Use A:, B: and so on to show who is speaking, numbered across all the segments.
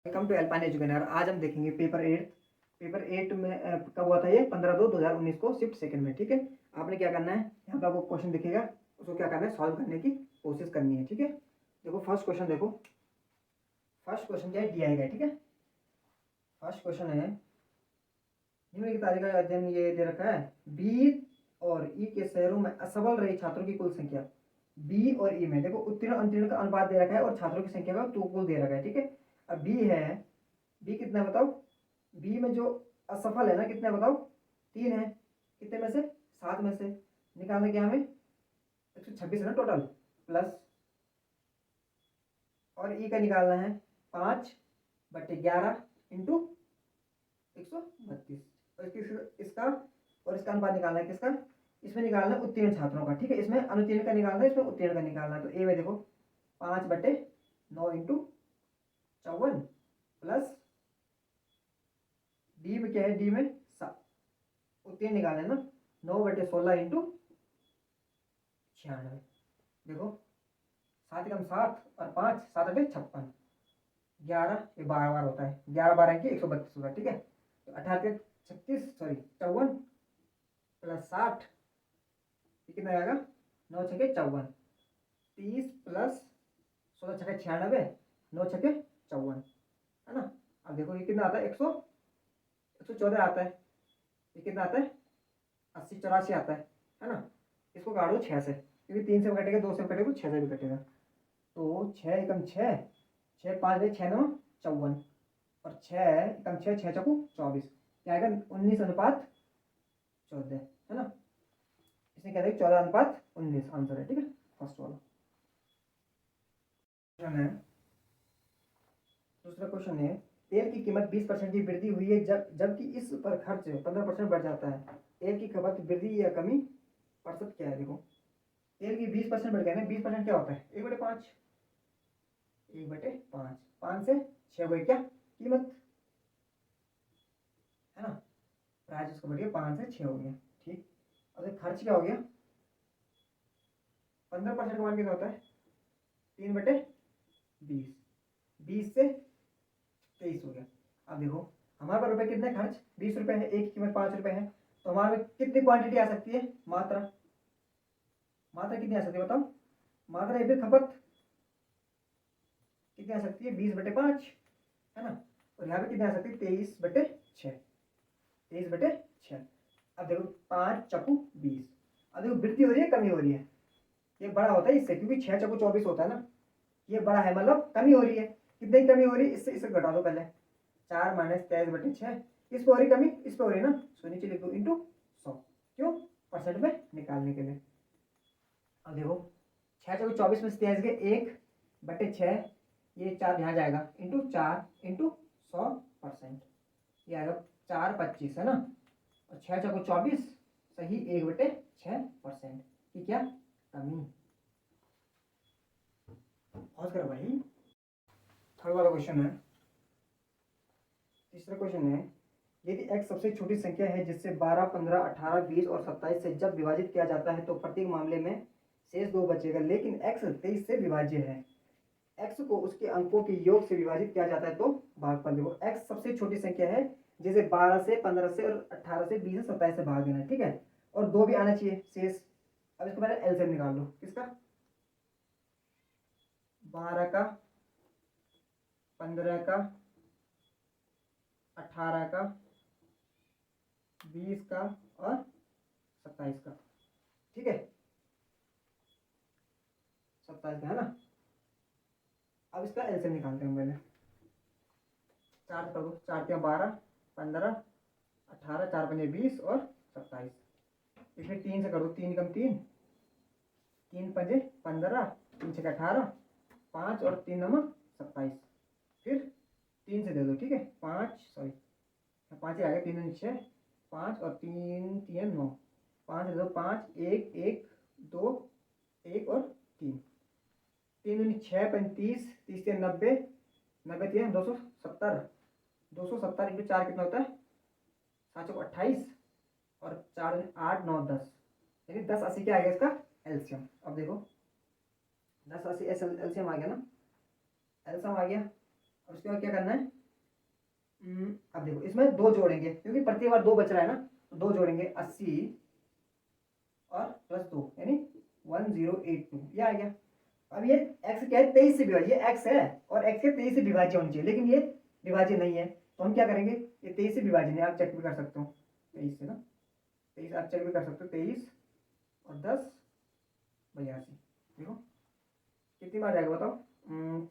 A: Welcome to alpine educator. आज हम देखेंगे पेपर 8 में कब हुआ था ये 15/2/2019 को शिफ्ट सेकंड में। ठीक है, आपने क्या करना है, यहाँ पे आपको क्वेश्चन दिखेगा, उसको क्या करना है, सॉल्व करने की कोशिश करनी है। ठीक है, देखो फर्स्ट क्वेश्चन, देखो फर्स्ट क्वेश्चन क्या है, दिया है। ठीक है, फर्स्ट क्वेश्चन है निम्नलिखित तालिका का अध्ययन ये दे रखा है, बी और ई के शहरों में असफल रहे छात्रों की कुल संख्या। बी और ई में देखो उत्तीर्ण अंतीर्ण का अनुपात दे रखा है और छात्रों की संख्या का कुल दे रखा है। ठीक है, अब बी है, बी कितना है बताओ, बी में जो असफल है ना कितना है बताओ, 3 है। कितने में से, 7 में से। निकालना क्या हमें, 126 है ना टोटल, प्लस और ई का निकालना है 5/11 इंटू 132। और इसका और इसका अनुपात निकालना है किसका, इसमें निकालना है उत्तीर्ण छात्रों का। ठीक है, इसमें अनुत्तीर्ण का निकालना है, इसमें उत्तीर्ण का निकालना है। तो ए में देखो 5/9 इंटू 54 प्लस डी में क्या है, डी में उत्तीर्ण निकालना है ना, 9/16 इंटू 96। देखो 7 कम 7 और 5 7/56, 11 ये 12 बार होता है, 11/12 की 132 होगा। ठीक है, तो 18 36 सॉरी 54 प्लस 60 ये कितना आएगा, 9 छके 54, 30 प्लस 16 छके 96, 9 छके 54 है ना। अब देखो ये कितना आता है, 114 आता है। ये कितना आता है, 80 84 आता है ना। इसको काटो 6 से, क्योंकि 3 से कटेगा, 2 से कटेगा तो 6 से भी कटेगा। तो 6 एकम 6, 6 5 6 9 54 और 6 एकम 6 6 चौको 24, क्या आएगा 19/14 है ना। इसने क्या देखा 14/19 आंसर है। ठीक है, फर्स्ट वाला क्वेश्चन है। दूसरा क्वेश्चन है, तेल की कीमत 20% की वृद्धि हुई है जबकि इस पर खर्च 15% बढ़ जाता है। तेल की खपत वृद्धि या कमी प्रतिशत क्या है। देखो तेल की 20% बढ़ गया ना, 20% क्या होता है, 1/5, 1/5, 5 से 6 हो गई क्या कीमत है ना, प्राइस उसका बढ़ गया 5 से 6 हो गया। ठीक, अब खर्च क्या हो गया, 15% का मान कितना होता है, 3/20, 20 से 23 हो गया। अब देखो हमारे पास रुपए कितने खर्च, 20 रुपए है, एक की कीमत 5 रुपए है, तो हमारे में कितनी क्वांटिटी आ सकती है, मात्रा, मात्रा कितनी आ सकती है बताओ, मात्रा या फिर खपत कितनी आ सकती है, 20/5 है ना। और यहाँ पे कितनी आ सकती है, 23/6, 23/6। अब देखो 5 चकू 20, अब देखो वृद्धि हो रही है कमी हो रही है, ये बड़ा होता है इससे, क्योंकि 6 चकू 24 होता है ना, ये बड़ा है मतलब कमी हो रही है। कितनी कमी हो रही है, इससे इसे घटा दो पहले, 4 - 23/6, इस पर हो रही कमी, इस पर हो रही ना, सो नीचे लिख दो इंटू 100, क्यों, परसेंट में निकालने के लिए। अब देखो 6 चौके 24 में से 23 गए, 1/6, ये 4 यहाँ जाएगा इंटू 4 इंटू 100%, ये आएगा 4/25 है ना। और 6 चौके 24 सही 1/6% की क्या कमी। पॉज करो भाई। थर्ड वाला क्वेश्चन है, तीसरा क्वेश्चन है, यदि x सबसे छोटी संख्या है जिससे 12 15 18 20 और 27 से जब विभाजित किया जाता है तो प्रत्येक मामले में शेष 2 बचेगा, लेकिन x 23 से विभाज्य है। x को उसके अंकों के योग से विभाजित किया जाता है तो भागफल। देखो x सबसे छोटी संख्या है जिसे 12 से 15 से और 18 से 20 से 27 से भाग देना है। ठीक है, और 2 भी आना चाहिए शेष। अब इसको पहले एलसीएम निकाल लो, किसका, 12 का, 15 का, 18 का, 20 का और 27 का। ठीक है, 27 का है ना। अब इसका एलसीएम निकालते हैं पहले, 4 करो, 4 × 12 15 18, 4 × 5 20 और 27, इसमें 3 से करो, 3 × 3 3 × 5 15, 3 × 6 18, 5 और 3 × 9 27, फिर 3 से दे दो। ठीक है, 5 सॉरी 5 ही आ गया, 3 × 6 5 और 3 3 9, 5 दे दो, 5 1 1 2 1 और 3, 3 × 6 35, 30 3 90, 90 3 270, 270 इंटू 4 कितना होता है, 7 चौको 28 और 4 8 9 10, यानी 10 80 क्या आ गया इसका एलसीएम। अब देखो 10 80 एलसीएम आ गया ना, एलसीएम आ गया। अब उसके बाद क्या करना है, अब देखो इसमें दो जोड़ेंगे क्योंकि प्रति बार दो बच रहा है ना, तो दो जोड़ेंगे 80 और प्लस 2 यानी 1082, ये आ गया। अब ये x क्या है, 23 से विभाज्य, ये x है और x के 23 से विभाज्य होनी चाहिए, लेकिन ये विभाज्य नहीं है, तो हम क्या करेंगे, ये 23 से विभाज्य नहीं, आप चेक भी कर सकते हो 23 से ना, 23 आप चेक भी कर सकते हो, 23 और 10 82, देखो कितनी बार जाएगा बताओ,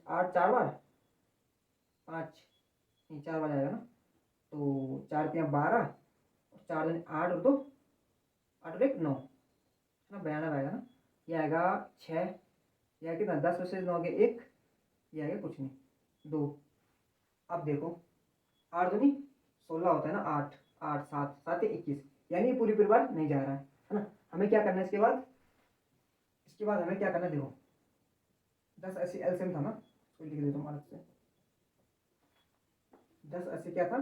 A: 8 4 बार, 5 नहीं 4 बार जाएगा ना, तो 4 3 12 और 4 दिन 8 और 2 8 और 1 9 है ना, 92 आएगा ना, ये आएगा 6, यह कितना 10 में से 9 के 1, ये आएगा कुछ नहीं 2। अब देखो 8 दूनी 16 होता है ना, 8 8 7 7 21, यानी पूरी पूरी बार नहीं जा रहा है ना। हमें क्या करना है इसके बाद, इसके बाद हमें क्या करना है, देखो 10 80 एलसीएम था ना, तो लिख देता हूँ अलग से, 10 80 क्या था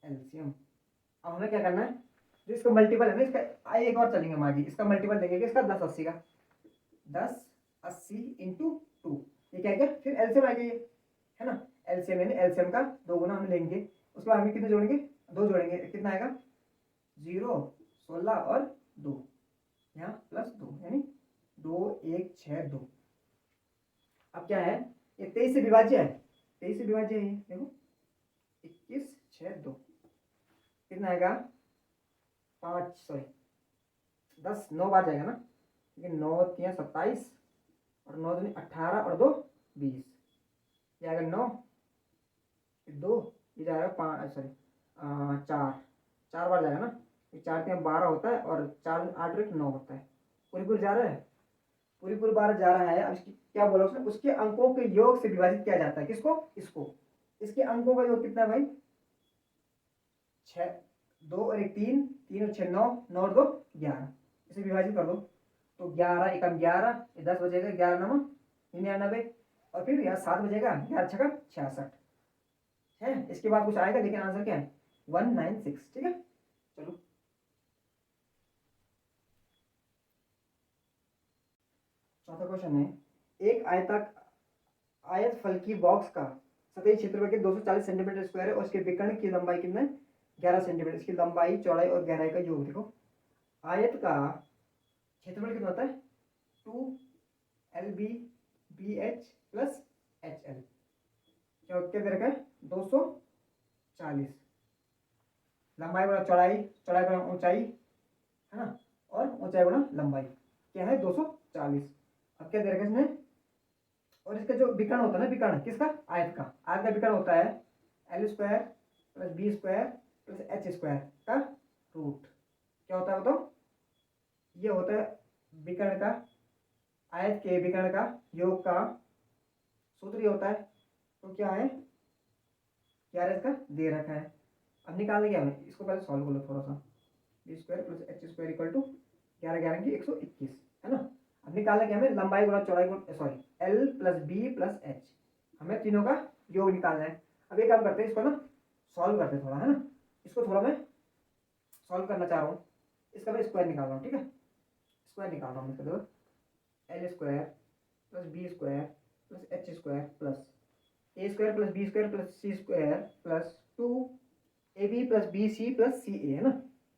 A: एलसीएम। अब हमें क्या करना है, जो इसका मल्टीपल है ना, इसका एक और चलेंगे हम आगे, इसका मल्टीपल देंगे इसका 10 80 का, 10 80 इंटू 2, ये क्या गया, फिर एलसीएम आ गई है ना, एलसीएम यानी एलसीएम का 2 गुना हम लेंगे, उसके बाद हमें कितने जोड़ेंगे, 2 जोड़ेंगे, कितना आएगा 0 16 और 2, यहाँ प्लस 2 यानी 2 1 6 2। अब क्या है, ये 23 से विभाज्य है, 23 से विभाज्य है, ये देखो 21 6 2, कितना आएगा 5 सॉरी 10 9 बार जाएगा ना, क्योंकि 9 3 27 और 9 दूनी 18 और 2 20, ये आएगा 9 2, ये जाएगा 5 सॉरी 4 4 बार जाएगा ना, ये 4 3 12 होता है और 4 8 और 1 9 होता है, पूरी पूरी जा रहा है, पूरी पूरी बार जा रहा है। अब इसकी क्या बोला उसने, उसके अंकों के योग से विभाजित किया जाता है, किसको, इसको, इसके अंकों का योग कितना है भाई, 6 2 और 1 3 3 और 6 9 9 और 2 11, इसे विभाजित कर दो, तो 11 एकम 11, 10 बजेगा, 11 9 99, और फिर यहाँ 7 बजेगा, 11 छका 66 है। इसके बाद कुछ आएगा, लेकिन आंसर क्या है 196, ठीक है। चलो चौथा क्वेश्चन है, एक आयत फल की बॉक्स का सतही क्षेत्रफल के 240 सेंटीमीटर स्क्वायर है और उसके विकर्ण की लंबाई कितना है 11 सेंटीमीटर, इसकी लंबाई चौड़ाई और गहराई का योग देखो। आयत का क्षेत्रफल कितना होता है 2 LB BH प्लस HL, क्या दे रखा है 240, लंबाई गुणा चौड़ाई, चौड़ाई गुणा ऊंचाई है ना, और ऊंचाई गुणा लंबाई क्या है 240। अब क्या दे रखा है इसने, और इसका जो विकर्ण होता है ना, विकर्ण किसका, आयत का, आयत का विकर्ण होता है L square plus B square plus H square का रूट, क्या होता है बताओ, ये होता है विकर्ण का, आयत के विकर्ण का योग का सूत्र ये होता है, तो क्या है क्या इसका दे रखा है। अब निकालने क्या है, इसको पहले सॉल्व कर लो थोड़ा सा, B square plus H square equal to 11 11 की 121 है ना। अब निकालना क्या हमें, लंबाई गुणा चौड़ाई गुणा sorry L plus B plus H, हमें तीनों का योग निकालना है। अब ये काम करते हैं, इसको ना सॉल्व करते हैं थोड़ा है ना, इसको थोड़ा मैं सॉल्व करना चाह रहा हूँ, इसका मैं स्क्वायर निकाल रहा हूँ, ठीक है, स्क्वायर निकाल रहा हूँ, इसका देखो L square plus B square plus H square plus A square plus B square plus C square plus 2AB plus BC plus CA है ना,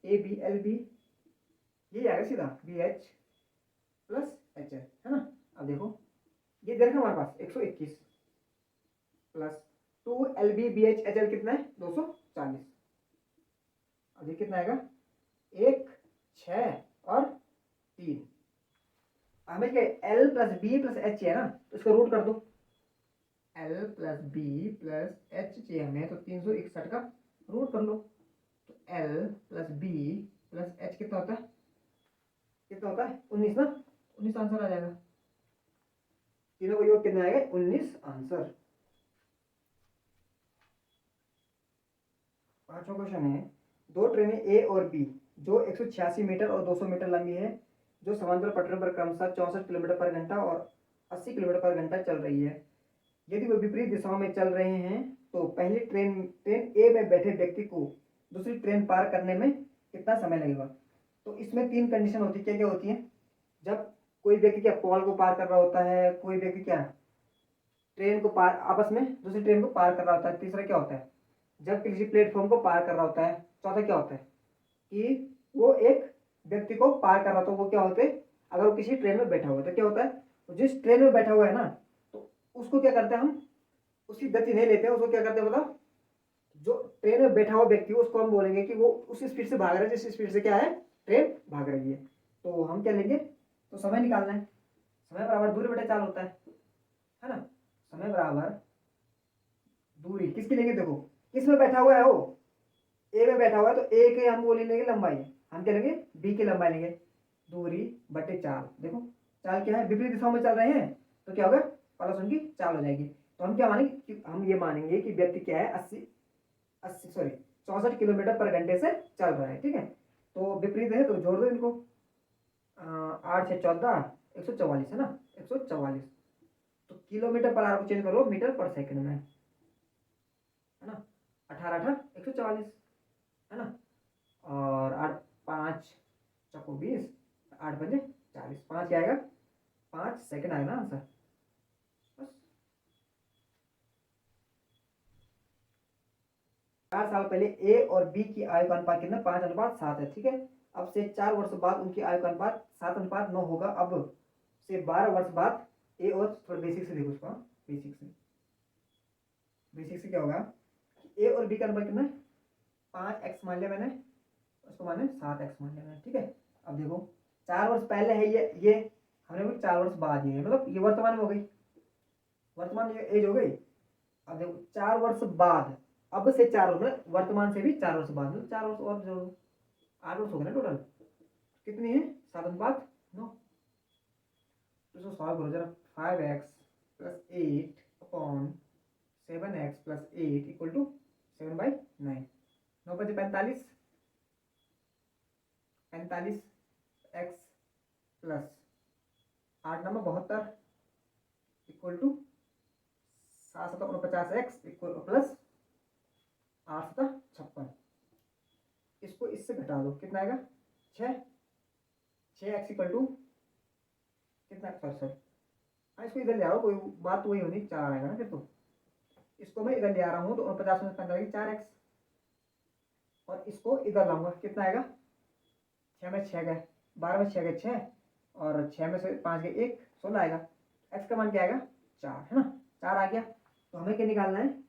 A: ABLB ये आएगा सीधा BH प्लस HL है ना। अब देखो ये दे रखा हमारे पास 121 प्लस 2LB BH HL कितना है 240, अब ये कितना आएगा 1 6 और 3, हमें क्या L plus B plus H है ना, तो इसका रूट कर दो, L plus B plus H चाहिए हमें, तो 361 का रूट कर लो, तो L plus B plus H कितना होता है, कितना होता है 19 ना, 19 आंसर आ जाएगा, तीनों का योग कितना आएगा 19 आंसर। पांचवा क्वेश्चन है, दो ट्रेनें ए और बी जो 186 मीटर और 200 मीटर लंबी है, जो समांतर पटरी पर क्रमशः 64 किलोमीटर पर घंटा और 80 किलोमीटर पर घंटा चल रही है, यदि वो विपरीत दिशाओं में चल रहे हैं तो पहली ट्रेन ए में बैठे व्यक्ति को दूसरी ट्रेन पार करने में कितना समय लगेगा। तो इसमें 3 कंडीशन होती है, क्या क्या होती है, जब कोई व्यक्ति क्या पॉल को पार कर रहा होता है, कोई व्यक्ति क्या ट्रेन को पार, आपस में दूसरी ट्रेन को पार कर रहा होता है। तीसरा क्या होता है, जब किसी प्लेटफॉर्म को पार कर रहा होता है। चौथा क्या होता है कि वो एक व्यक्ति को पार कर रहा होता है। वो क्या होते हैं, अगर वो किसी ट्रेन में बैठा हुआ है तो क्या होता है, तो जिस ट्रेन में बैठा हुआ है ना, तो उसको क्या करते हैं हम, उसकी गति नहीं लेते हैं, उसको क्या करते हैं बताओ, जो ट्रेन में बैठा हुआ व्यक्ति उसको हम बोलेंगे कि वो उस स्पीड से भाग रहा है जिस स्पीड से क्या है, ट्रेन भाग रही है। तो हम क्या लेंगे, तो समय निकालना है। समय बराबर दूरी बटे चाल होता है ना। समय बराबर दूरी किसकी लेंगे, देखो किस में बैठा हुआ है वो, ए में बैठा हुआ है, तो ए के हम वो ले लेंगे लंबाई, हम क्या लेंगे, बी की लंबाई लेंगे, दूरी बटे चाल। देखो चाल क्या है, विपरीत दिशाओं में चल रहे हैं तो क्या होगा, प्लस उनकी चाल हो जाएगी। तो हम क्या मानेंगे कि हम ये मानेंगे कि व्यक्ति क्या है, 64 किलोमीटर पर घंटे से चल रहा है। ठीक है, तो विपरीत है तो जोड़ दो इनको, 8 से 14, 144 है ना, 144। तो किलोमीटर पर आवर को चेंज करो मीटर पर सेकंड में, है ना। 18 18 144 है ना, और 8 5 चौको 20, 8 5 40, 5 क्या आएगा, 5 सेकंड आएगा आंसर। बस 4 साल पहले ए और बी की आयु का अनुपात कितना, 5:7 है। ठीक है, अब से 4 वर्ष बाद उनकी आयु का अनुपात 7:9 होगा। अब से 12 वर्ष बाद ए और, थोड़ा बेसिक से देखो उसको, बेसिक से क्या होगा, ए और बी का अनुपात कितना है, 5x मान लिया मैंने, उसको माने 7x मान लिया मैंने। ठीक है, अब देखो 4 वर्ष पहले है ये हमने भी 4 वर्ष बाद ये, मतलब ये वर्तमान में हो गई, वर्तमान ये एज हो गई। अब देखो 4 वर्ष बाद, अब से 4 वर्ष मतलब वर्तमान से भी 4 वर्ष बाद, मतलब 4 वर्ष और जोड़ो, 8 वर्ष हो गए ना टोटल। कितनी है, 7:9। तो इसको सॉल्व करो जरा, 5x+8/7x+8 = 7/9। 9 × 5 = 45, 45x plus 8×9 = 72 = 7×7 = 49x plus 8×7 = 56। इसको इससे घटा दो, कितना आएगा, 6। 6x = कितना, सॉरी, हाँ इसको इधर ले आओ, कोई बात तो वही होनी, 4 आएगा ना फिर। तो इसको मैं इधर ले आ रहा हूँ, तो 49 में 15 4x, और इसको इधर लाऊंगा, कितना आएगा, 6 में 6 गए, 12 में 6 गए 6, और 6 में से 5 गए 1, 16 आएगा। x का मान क्या आएगा, 4 है ना, 4 आ गया। तो हमें क्या निकालना है,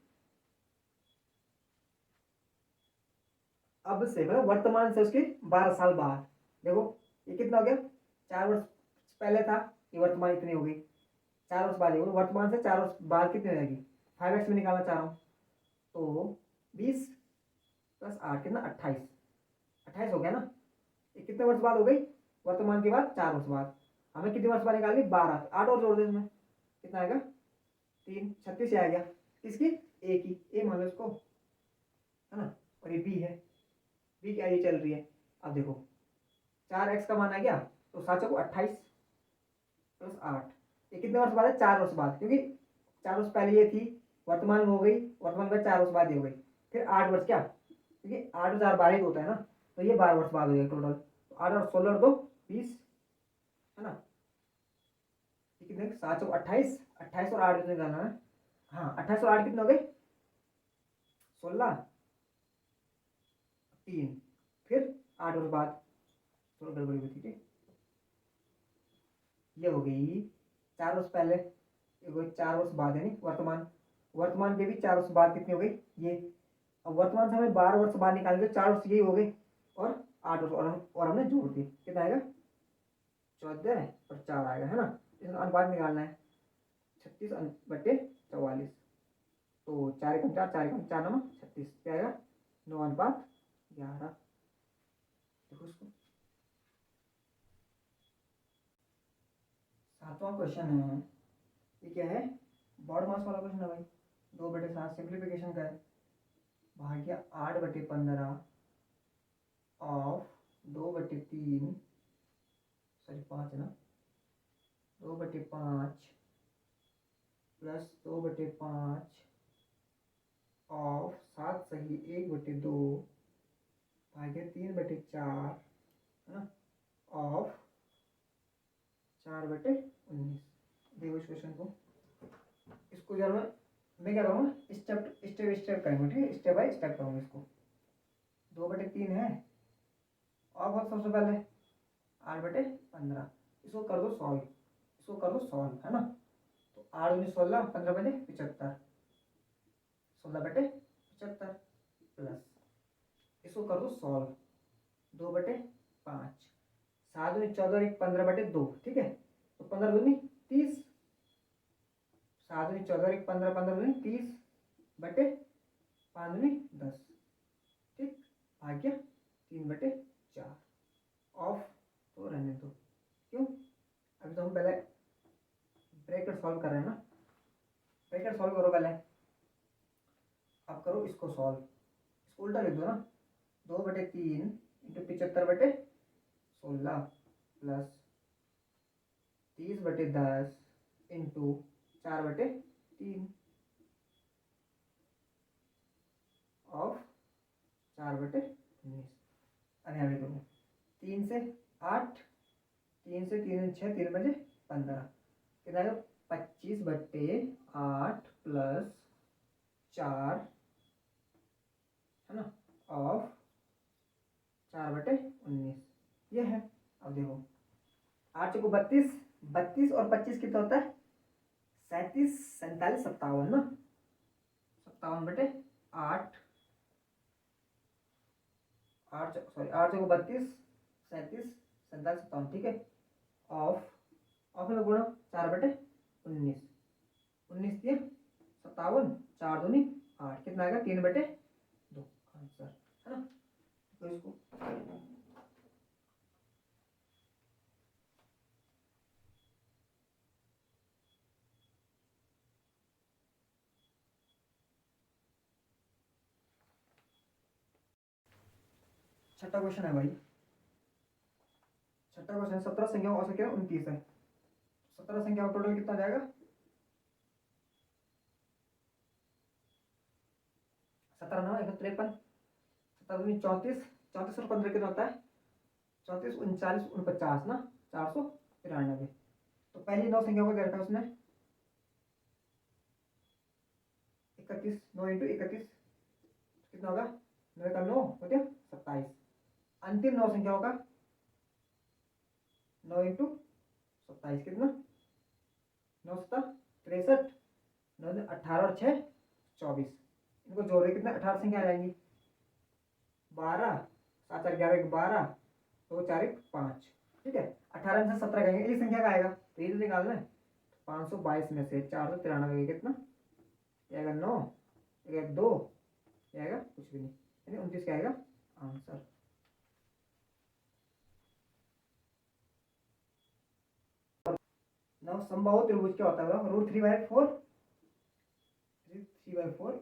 A: अब से मतलब वर्तमान से उसके 12 साल बाद। देखो ये कितना हो गया, 4 वर्ष पहले था, ये वर्तमान इतनी हो गई, 4 वर्ष बाद, वर्तमान से 4 वर्ष बाद कितनी हो जाएगी, 5x में निकालना चाह रहा हूँ। तो 20 + 8 कितना, 28, 28 हो गया ना। ये कितने वर्ष बाद हो गई, वर्तमान के बाद 4 वर्ष बाद। हमें कितने वर्ष बाद निकालनी, 12, 8 और जोड़ दे इसमें, कितना आएगा, 3, 36 आ गया। किसकी, ए की, ए मान लो इसको, है ना, और ये बी है, बी क्या ये चल रही है। अब देखो 4x का मान आ गया, तो 7 को 28 + 8, ये कितने वर्ष बाद है, 4 वर्ष बाद, क्योंकि 4 वर्ष पहले ये थी, वर्तमान में हो गई, वर्तमान में 4 वर्ष बाद ये हो गई, फिर 8 वर्ष क्या, क्योंकि 8 और 4 12 होता है ना, तो ये 12 वर्ष बाद हो गया टोटल। तो 8 और 16 और 2 20, है ना, कितने, 7 चौको 28, 28 और 8 कितने जाना है, हाँ 28 और 8 कितने हो गए, 16, 3, फिर 8 वर्ष बाद, थोड़ा गड़बड़ी हुई थी, ये हो गई 4 वर्ष पहले, ये हो गई 4 वर्ष बाद, यानी वर्तमान, वर्तमान के भी 4 वर्ष बाद कितनी हो गई ये। अब वर्तमान से हमें 12 वर्ष बाद निकालेंगे, 4 वर्ष यही हो गए, और 8 वर्ष, और हमने जोड़ दी, कितना आएगा, 14 और 4 आएगा, है ना। इसका अनुपात निकालना है, 36/44। तो 4 × 4, 4 × 4 = 36, क्या आएगा, 9:11। देखो उसको, 7वां क्वेश्चन है, ये क्या है, बॉड मास वाला क्वेश्चन है भाई। 2/7 सिंप्लीफिकेशन का है, भाग्य 8/15 ऑफ 2/3, सॉरी 5 है ना, 2/5 प्लस 2/5 ऑफ 7 सही 1/2 भाग्य 3/4, है ना, ऑफ 4/19। देखो इस क्वेश्चन को, इसको जब मैं क्या करूँगा, स्टेप करेंगे, ठीक है, स्टेप बाय स्टेप करूँगा इसको। 2/3 है और बहुत सबसे पहले 8/15, इसको कर दो सॉल्व, इसको कर दो सॉल्व, है ना। तो 8×16 15/75, 16/75 प्लस इसको कर दो सॉल्व, 2/5, 7×14 15/2, ठीक है। तो 15×2 = 30, 7×14 15, 15×2 = 30/5×10, ठीक, भाग्य 3/4 ऑफ। तो रहने दो, क्यों, अभी तो हम पहले ब्रैकेट सॉल्व कर रहे हैं ना, ब्रैकेट सॉल्व करो पहले। अब करो इसको सॉल्व, इसको उल्टा लिख दो ना, 2/3 × 75/16 प्लस 30/10 × 4/3 ऑफ 4/19। अब यहाँ देखो, 3 से 8, 3 से 3 6, 3×5 = 15, कितना आएगा, 25/8 प्लस 4, है ना, ऑफ 4/19, ये है। अब देखो 8 को 32, 32 और 25 कितना होता है, 37, 47, 57 ना, 57/8, 8 को 32, 37, 47, 57, ठीक है, ऑफ में गुणा 4/19, 19 दिया 57, 4×2 = 8, कितना आएगा, 3/2 आंसर, है ना। तो इसको छठा क्वेश्चन है भाई, छठा क्वेश्चन, 17 संख्याओं और संख्या 29 है, 17 संख्याओं टोटल कितना जाएगा, 17 9 153, 17 34, 34 और 15 कितना होता है, 34 39 49 ना, 493। तो पहली 9 संख्याओं को दे रखा है उसने 31, 9 × 31 कितना होगा, 9 का 9 हो गया 27। अंतिम 9 संख्याओं का 9 × 27 कितना, 9 7 63, 9 18 और 6 24, इनको जोड़े कितना 18 संख्या आ जाएंगी, 12 7 4 11 12, 2 4 1 5, ठीक है। 18 में से 17 कहेंगे, एक संख्या का आएगा तो ये तो निकालना है। 522 में से 493 कितना, ये आएगा 9, ये आएगा 2, ये आएगा कुछ भी नहीं, यानी 29 का आएगा आंसर। नौ संभव त्रिभुज क्या होता है, √3/4, 3/4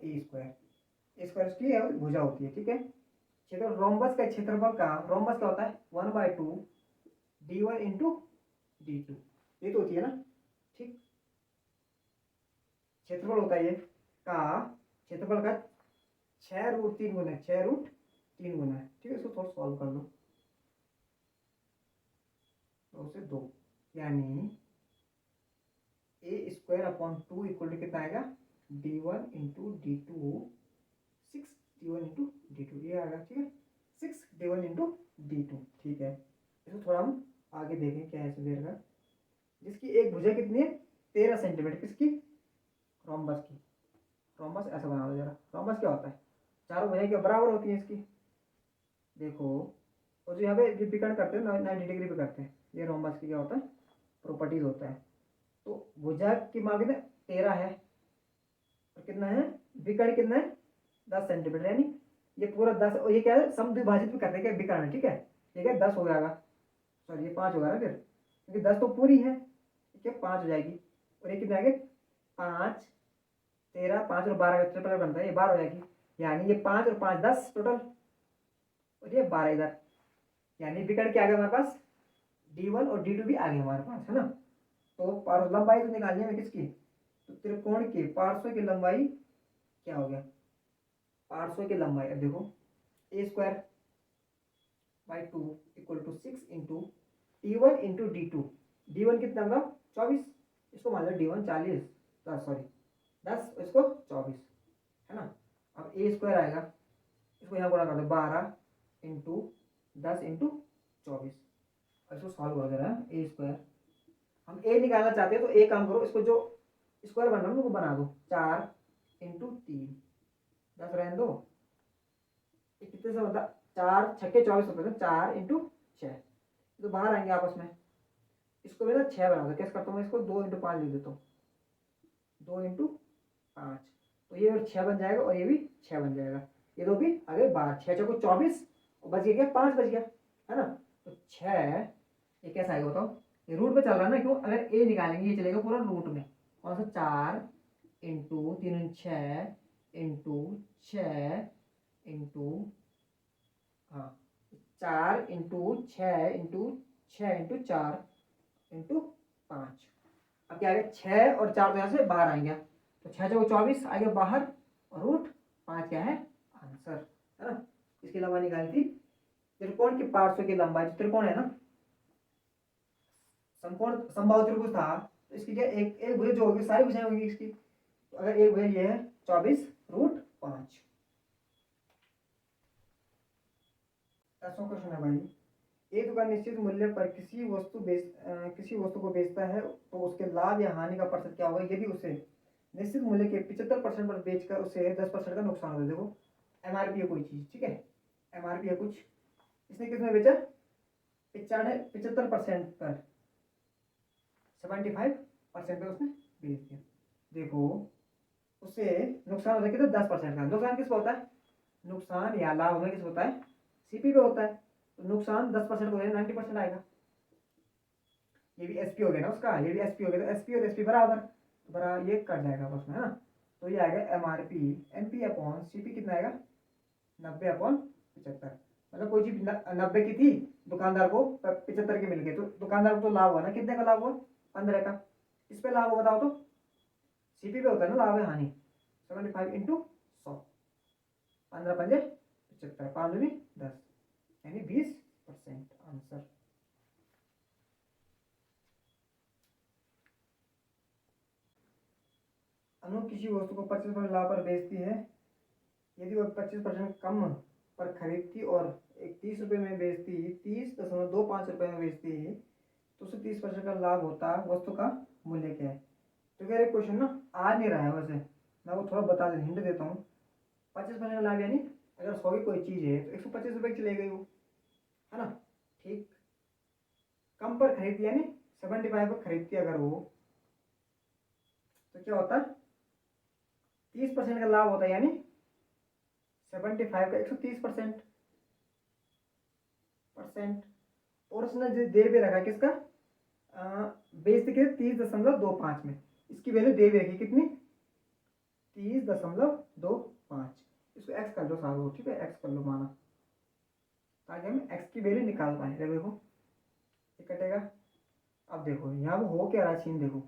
A: a² उसकी भुजा होती है, ठीक है। क्षेत्र रोम्बस का क्षेत्रफल का, रोम्बस क्या होता है, 1/2 d1 × d2, ये तो होती है ना, ठीक। क्षेत्रफल होता है ये का, क्षेत्रफल का 6√3 गुना, 6√3 गुना है, ठीक है। इसको थोड़ा सॉल्व कर लो, 2 से 2, यानी a² = कितना आएगा, d1 × d2, 6 d1 × d2, ये आएगा, ठीक है, 6 d1 × d2, ठीक है। इसको थोड़ा हम आगे देखें क्या ऐसे दे रखा, जिसकी एक भुजा कितनी है, 13 सेंटीमीटर, किसकी, रोम्बस की। रोम्बस ऐसा बना दो जरा, रोम्बस क्या होता है, चारों भुजाएं क्या बराबर होती हैं इसकी, देखो। और जो यहाँ पे विकर्ण करते हैं 90 डिग्री पे करते हैं, ये रोम्बस की क्या होता है, प्रॉपर्टीज होता है। तो भुजा की मान कितना 13 है, और कितना है विकर्ण, कितना है 10 सेंटीमीटर, यानी ये पूरा 10, और ये क्या है समद्विभाजित भी करते हैं क्या विकर्ण, ठीक है। ये क्या 10 हो जाएगा, सॉरी ये 5 होगा ना फिर, क्योंकि 10 तो पूरी है, ठीक है, 5 हो जाएगी, और ये कितने आएंगे 5 13, 5 और 12 का ट्रिपल बनता है, ये 12 हो जाएगी, यानी ये 5 और 5 10 टोटल, और ये 12 इधर, यानी विकर्ण क्या आ गया हमारे पास, d1 और d2 भी आ गए हमारे पास, है ना। तो पार्श्व लंबाई तो निकालनी है किसकी, तो त्रिकोण के पार्श्व की लंबाई क्या हो गया, पार्श्व की लंबाई, अब देखो a²/2 = 6 × d1 × d2, d1 कितना होगा 24, इसको मान लो d1 40, सॉरी 10, इसको 24, है ना। अब ए स्क्वायर आएगा, इसको यहाँ गुणा कर दो 12 इंटू 10 इंटू 24। अब इसको सॉल्व कर दे रहा है ए स्क्वायर। हम ए निकालना चाहते हैं तो एक काम करो, इसको जो स्क्वायर बन रहा है उनको बना दो 4 इंटू 3, 10 रहने दो। कितने से मतलब 4 छक्के 24 होते हैं, 4 इंटू 6 तो बाहर आएंगे आपस में। इसको भी ना 6 बना दो, कैसे करता हूँ मैं इसको 2 इंटू 5 लिख देता हूँ, 2 इंटू 5, तो ये 6 बन जाएगा और ये भी 6 बन जाएगा। ये दो भी आगे 12, 6 चौको 24 और बच गया क्या 5 बच गया, है ना। तो 6 ये कैसा आएगा बताओ, ये रूट पे चल रहा है ना, क्यों, अगर ए निकालेंगे ये चलेगा पूरा रूट में। कौन सा 4 इंटू 3 6 इंटू 6 इंटू, हाँ 4 इंटू 6 इंटू 6 इंटू 4 इंटू 5। अब क्या आएगा 6 और 4 तो यहाँ से बाहर आएंगे, तो 6 चौको 24 आएगा बाहर और रूट 5 क्या है आंसर, है ना। इसकी लंबाई निकाली थी, त्रिकोण के पार्श्व की लंबाई, त्रिकोण है ना, समकोण समबाहु त्रिभुज था, तो इसकी क्या एक एक भुजा जो होगी सारी भुजाएं होंगी इसकी, तो अगर एक भुजा ये है 24 रूट 5। 10वां क्वेश्चन है भाई, एक दुकान निश्चित मूल्य पर किसी वस्तु को बेचता है तो उसके लाभ या हानि का प्रतिशत क्या होगा यदि उसे निश्चित मूल्य के 75% पर बेचकर उसे 10% का नुकसान हो। देखो एमआरपी है कोई चीज, ठीक है, एमआरपी है कुछ, इसने कितने बेचा 75% पर, 75% पे उसने बेच दिया। देखो उससे नुकसान होता है कितना 10% का, नुकसान किस पे होता है, नुकसान या लाभ में किस होता है सीपी पे होता है, तो नुकसान 10% को 90% आएगा। ये भी एसपी हो गया ना उसका, ये भी एसपी हो गया, तो एसपी और एसपी बराबर, तो बराबर ये कट जाएगा उसमें, है ना। तो ये आएगा एमआरपी एमपी अपॉन सीपी कितना आएगा 90/75। मतलब कोई चीज 90 की थी, दुकानदार को 75 के मिल गए, तो दुकानदार को तो लाभ हुआ ना, कितने का लाभ हुआ 15 का। इस पे लाभ बताओ तो सीपी पे होता है ना लाभ है हानि, 75 इंटू 100, 15 पंजे 75, 5 दूनी 10, यानी 20% आंसर। अनु किसी वस्तु को 25% लाभ पर बेचती है, यदि वह 25% कम पर खरीदती और 30 रुपये में बेचती, 30.25 रुपये में बेचती है, तो उसे 30% का लाभ होता, वस्तु का मूल्य क्या है। तो क्या क्वेश्चन ना आ नहीं रहा है, वैसे मैं वो थोड़ा बता दें, हिंट देता हूँ। 25% का लाभ यानी अगर 100 की कोई चीज़ है तो 125 रुपये की चले गई वो, है ना, ठीक। कम पर खरीदती यानी 75 पर खरीदती अगर वो, तो क्या होता है 30% का लाभ होता है, यानी 75 का 130%। और उसने जो दे भी रखा किसका बेचते के 30.25 में, इसकी वैल्यू दे भी रखी कितनी 30.25, इसको एक्स कर दो सारो, ठीक है, एक्स कर लो माना, ताकि हम एक्स की वैल्यू निकाल पाए। देखो ये कटेगा। अब देखो यहाँ हो क्या रहा सीन, देखो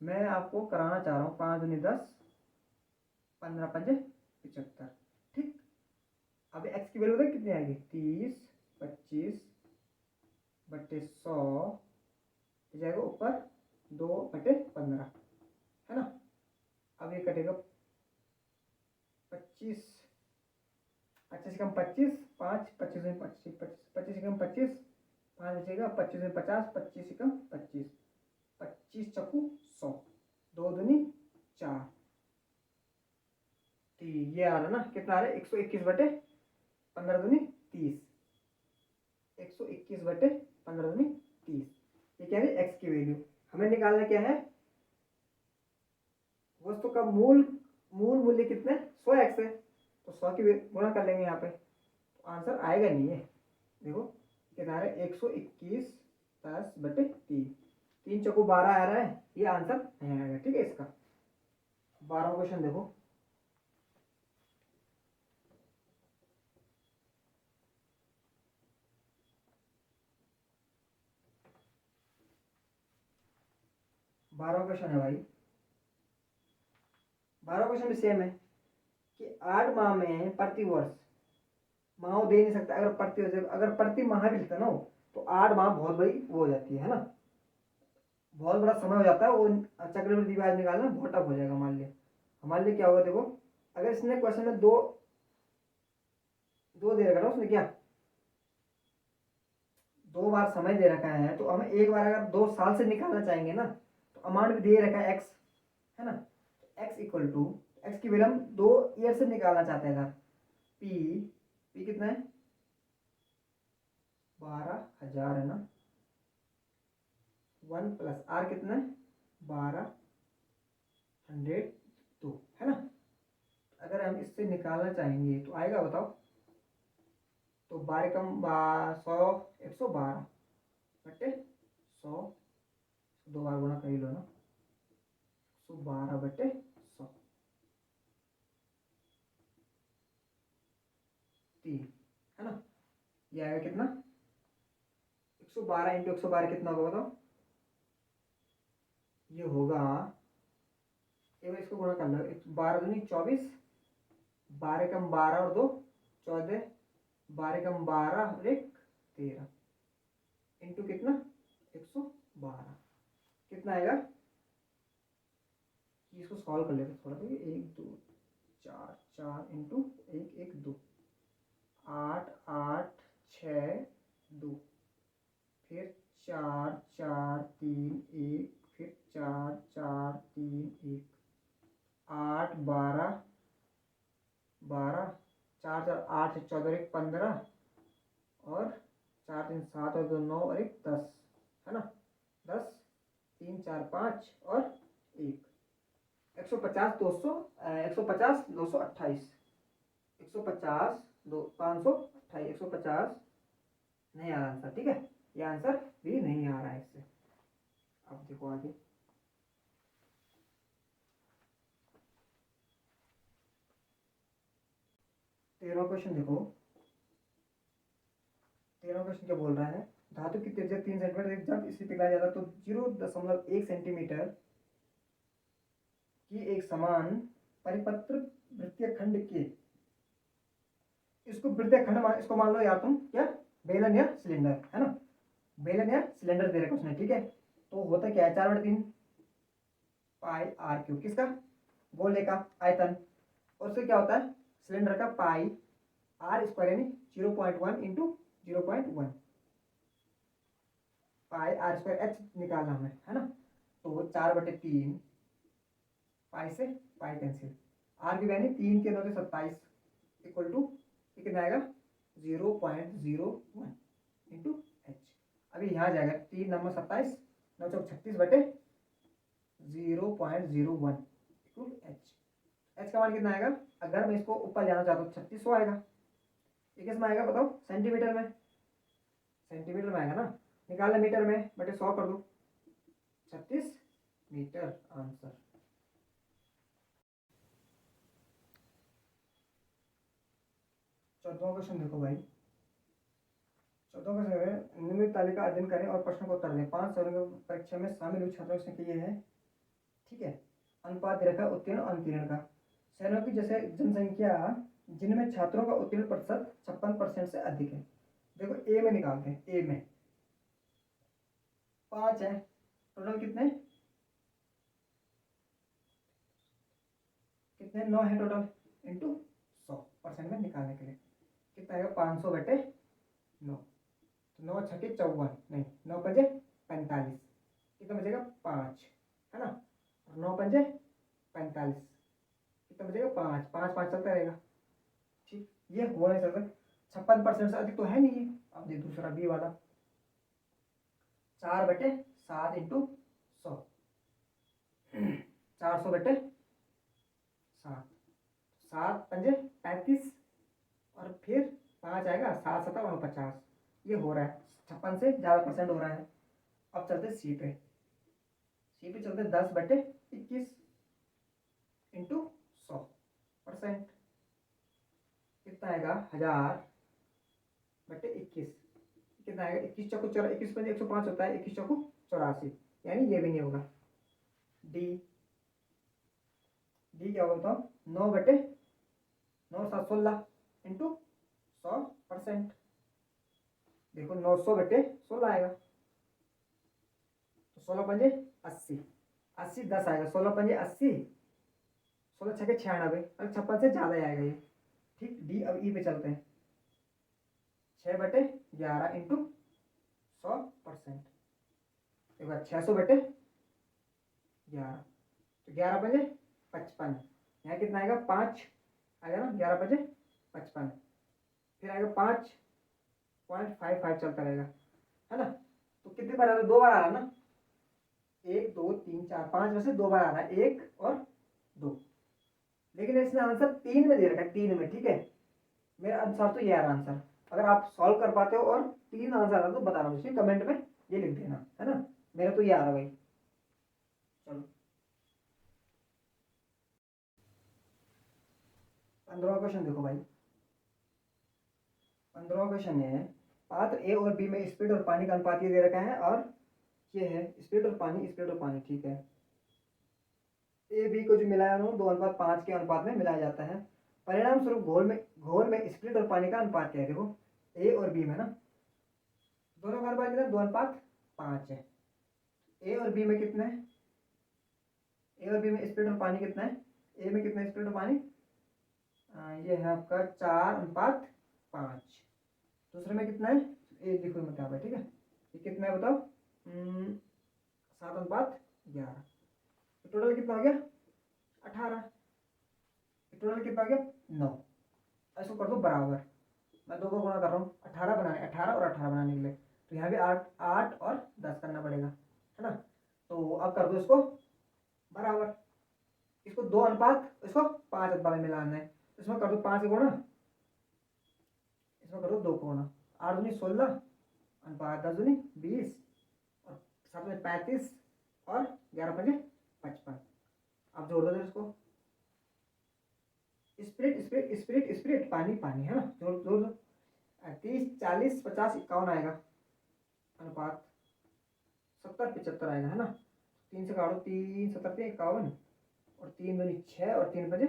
A: मैं आपको कराना चाह रहा हूँ 5 दूनी 10, 15 पंजे 75, ठीक। अब एक्स की वैल्यू कितनी आएगी 30/25/100 जाएगा ऊपर 2/15, है ना। अब ये कटेगा 25, 25 कम 25, 5 25 में 25, 25 कम 25, 5 बचेगा 25 में 50, 25 कम 25, 25 चक्कू 100, 2 दूनी 4, ये आ रहा ना, कितना आ रहा है 121/15 दूनी 30, 121/15 दूनी 30। ये क्या है एक्स की वैल्यू, हमें निकालना क्या है वस्तु का मूल मूल्य कितने 100x है, तो 100 की गुणा कर लेंगे यहाँ पे, तो आंसर आएगा नहीं है। देखो कितना है 121/10/3, 3 चौको 12 आ रहा है, ये आंसर नहीं आएगा, ठीक है इसका। 12वां क्वेश्चन देखो, बारहवां क्वेश्चन है भाई। 12वां क्वेश्चन भी सेम है कि 8 माह में प्रति वर्ष, माह दे नहीं सकता, अगर प्रति माह भी लिखता ना हो तो 8 माह बहुत बड़ी वो हो जाती है ना, बहुत बड़ा समय हो जाता है वो चक्रवृद्धि ब्याज निकालना बहुत टफ हो जाएगा। हमारे लिए क्या होगा देखो, अगर इसने क्वेश्चन में दो दे रखा ना, उसने क्या 2 बार समय दे रखा है, तो हमें एक बार अगर 2 साल से निकालना चाहेंगे ना, तो अमाउंट भी दे रखा है एक्स, है ना। एक्स इक्वल टू, एक्स की वैल्यू हम 2 ईयर से निकालना चाहते हैं अगर, पी कितना है 12,000 है ना, 1 प्लस आर कितना है 12,102 है ना। अगर हम इससे निकालना चाहेंगे तो आएगा बताओ, तो 12 कम 100 112 बटे 100, 2 बार गुणा कर ही लो ना, 112 बटे 100 3 है ना। ये आएगा कितना 112 इंटू 112 कितना होगा बताओ, ये होगा, एक बार इसको गुणा कर लो, 12 दूनी 24, 12 कम 12 और 2 14, 12 कम 12 और 1 13 इंटू कितना 112 कितना आएगा, इसको सॉल्व कर लेते थोड़ा सा, 1 2 4 4 इंटू 1 1 2 8 8 6 2, फिर 4 4 3 1, फिर 4 4 3 1, 8 12 12, 4 4 8 14 1 15, और 4 3 7 और 2 9 और 1 10 है ना, 10 3 4 5 और 1, 150 200 150 228, 150 2 528, 150 नहीं आ रहा आंसर, ठीक है, ये आंसर भी नहीं आ रहा है इससे। अब देखो आगे, 13वां क्वेश्चन देखो, 13वां क्वेश्चन क्या बोल रहा है, धातु की त्रिज्या 3 सेंटीमीटर जब इसे पिघलाया जाता है तो 0.1 सेंटीमीटर की एक समान परिपत्र वृत्तीय खंड के, इसको वृत्तीय खंड इसको मान लो यार तुम क्या, बेलन या सिलेंडर है ना, बेलन या सिलेंडर दे रखा उसने, ठीक है। तो होता क्या है 4/3 पाई आर क्यूब, किसका गोले का आयतन, और उससे क्या होता है सिलेंडर का पाई आर स्क्वायर यानी 0.1 into 0.1 pi R square H निकालना हमें, है ना। तो 4/3 पाई से पाई कैंसिल, आर की वैल्यू 3 के 9 से 27 इक्वल टू कितना आएगा 0.01 इंटू एच। अभी यहाँ जाएगा 3 नंबर 27 9 चौक 36 बटे 0.01 इक्वल एच। एच का मान कितना आएगा, अगर मैं इसको ऊपर जाना चाहता हूँ 3600 आएगा, ये किस में आएगा बताओ, सेंटीमीटर में, सेंटीमीटर में आएगा ना, निकालना मीटर में बटे 100 कर दो, 36 मीटर आंसर। चौदहवां क्वेश्चन देखो भाई, 14वां क्वेश्चन है निम्नलिखित तालिका अध्ययन करें और प्रश्न को उत्तर दें। 5 सैनिकों परीक्षा में शामिल हुए छात्रों की संख्या ये है, ठीक है। अनुपात दे रखा उत्तीर्ण और अनुत्तीर्ण का, सैनिकों की जैसे जनसंख्या जिनमें छात्रों का उत्तीर्ण प्रतिशत 56% से अधिक है। देखो ए में निकालते हैं, ए में 5 है, टोटल कितने कितने 9 है टोटल, इंटू 100% में निकालने के लिए कितना आएगा 500 बटे 9, तो 9 छक्के 54, नहीं 9 पंजे 45, कितना बचेगा 5 है ना, और 9 पंजे 45 कितना बचेगा 5 5 5 चलता रहेगा, ठीक। ये हो नहीं सकता, 56% से अधिक तो है नहीं। अब ये दूसरा बी वाला 4/7 इंटू 100, 400 बटे 7, 7 पंजे 35, और फिर 5 आएगा 7 7 और 50, ये हो रहा है 56 से ज़्यादा परसेंट हो रहा है। अब चलते सी पे, सी पे चलते 10/21 इंटू 100%, कितना आएगा 1000/21, कितना आएगा 21 चौको 21 पंजे 105 होता है, 21 चौको 84, यानी ये भी नहीं होगा। डी, डी क्या होगा बताओ, 9/9 7 16 इंटू 100%, देखो 900/16 आएगा, तो 16 पंजे 80, 80 10 आएगा, 16 पंजे 80, 16 छके 96, और 56 से ज़्यादा ही आएगा ये। ठीक, डी। अब ई पे चलते हैं। 6/11 इंटू 100%, एक बार 600/11, तो 11 पंजे 55, यहाँ कितना आएगा 5 आएगा ना, 11 पंजे 55, फिर आएगा 5.55 चलता रहेगा, है ना। तो कितनी बार आ रहा है, 2 बार आ रहा है ना, 1 2 3 4 5 में से 2 बार आ रहा है, 1 और 2, लेकिन इसने आंसर 3 में दे रखा है, 3 में। ठीक है, मेरे अनुसार तो ये आ रहा आंसर। अगर आप सॉल्व कर पाते हो और 3 आंसर आ रहा तो बताना मुझे कमेंट में, ये लिख देना, है ना। मेरा तो ये आ रहा भाई। चलो 15वां क्वेश्चन देखो भाई। 15वां क्वेश्चन है, पात्र ए और बी में स्पीड और पानी का अनुपात ये दे रखा है, और ये है स्पीड और पानी, स्पीड और पानी। ठीक है, ए बी को जो मिलाया उन्होंने 2:5 के अनुपात में मिलाया जाता है। परिणाम स्वरूप घोल में स्पीड और पानी का अनुपात क्या है, देखो ए और बी में ना, दोनों का अनुपात कितना, 2:5 है। ए और बी में कितना है, ए और बी में स्पीड और पानी कितना है, ए में कितना स्पीड और पानी, ये है आपका 4:5। दूसरे में कितना है, ए देखो मतलब है, ठीक है, ये कितना है बताओ, 7:11। टोटल कितना हो गया 18, टोटल कितना हो गया 9। इसको कर दो बराबर, मैं 2 को गुणा कर रहा हूँ, 18 बनाने, 18 और 18 बनाने के लिए, तो यहाँ भी 8 8 और 10 करना पड़ेगा, है ना। तो अब कर दो इसको बराबर, इसको 2 अनुपात, इसको 5 अनुपात में मिलाना है, इसमें कर दो 5 गुणा, इसमें कर दो 2 गुणा, 8 दूनी 16 अनुपात 10 दूनी 20 और 7 में 35 और 11 पंजे 55। अब जोड़ दो इसको, स्पिरिट पानी पानी, है ना, जोड़ जोड़ दो, 30 40 50 51 आएगा अनुपात, 70 75 आएगा, है ना। 3 से काटो, 3 70 51 और 3 दूनी 6 और 3 पंजे